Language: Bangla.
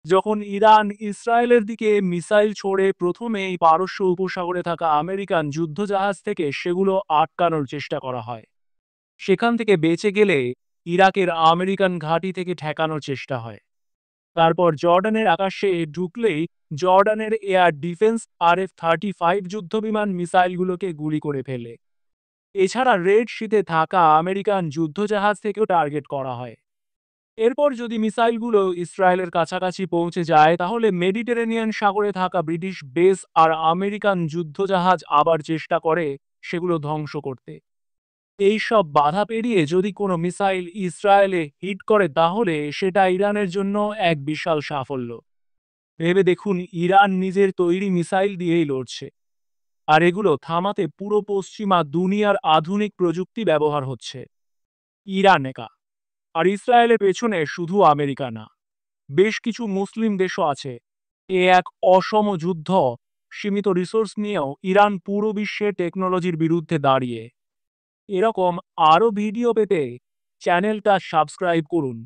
যখন ইরান ইসরায়েলের দিকে মিসাইল ছোড়ে, প্রথমেই পারস্য উপসাগরে থাকা আমেরিকান যুদ্ধজাহাজ থেকে সেগুলো আটকানোর চেষ্টা করা হয়। সেখান থেকে বেঁচে গেলে ইরাকের আমেরিকান ঘাঁটি থেকে ঠেকানোর চেষ্টা হয়। তারপর জর্ডানের আকাশে ঢুকলেই জর্ডানের এয়ার ডিফেন্স RF-35 যুদ্ধবিমান মিসাইলগুলোকে গুলি করে ফেলে। এছাড়া রেড সিতে থাকা আমেরিকান যুদ্ধজাহাজ থেকেও টার্গেট করা হয়। এরপর যদি মিসাইলগুলো ইসরায়েলের কাছাকাছি পৌঁছে যায়, তাহলে মেডিটেরেনিয়ান সাগরে থাকা ব্রিটিশ বেস আর আমেরিকান যুদ্ধজাহাজ আবার চেষ্টা করে সেগুলো ধ্বংস করতে। এই সব বাধা পেরিয়ে যদি কোনো মিসাইল ইসরায়েলে হিট করে, তাহলে সেটা ইরানের জন্য এক বিশাল সাফল্য। ভেবে দেখুন, ইরান নিজের তৈরি মিসাইল দিয়েই লড়ছে, আর এগুলো থামাতে পুরো পশ্চিমা দুনিয়ার আধুনিক প্রযুক্তি ব্যবহার হচ্ছে। ইরান একা, আর ইসরায়েলের পেছনে শুধু আমেরিকা না, বেশ কিছু মুসলিম দেশও আছে। এ এক অসম যুদ্ধ। সীমিত রিসোর্স নিয়েও ইরান পুরো বিশ্বের টেকনোলজির বিরুদ্ধে দাঁড়িয়ে। এরকম আরও ভিডিও পেতে চ্যানেলটা সাবস্ক্রাইব করুন।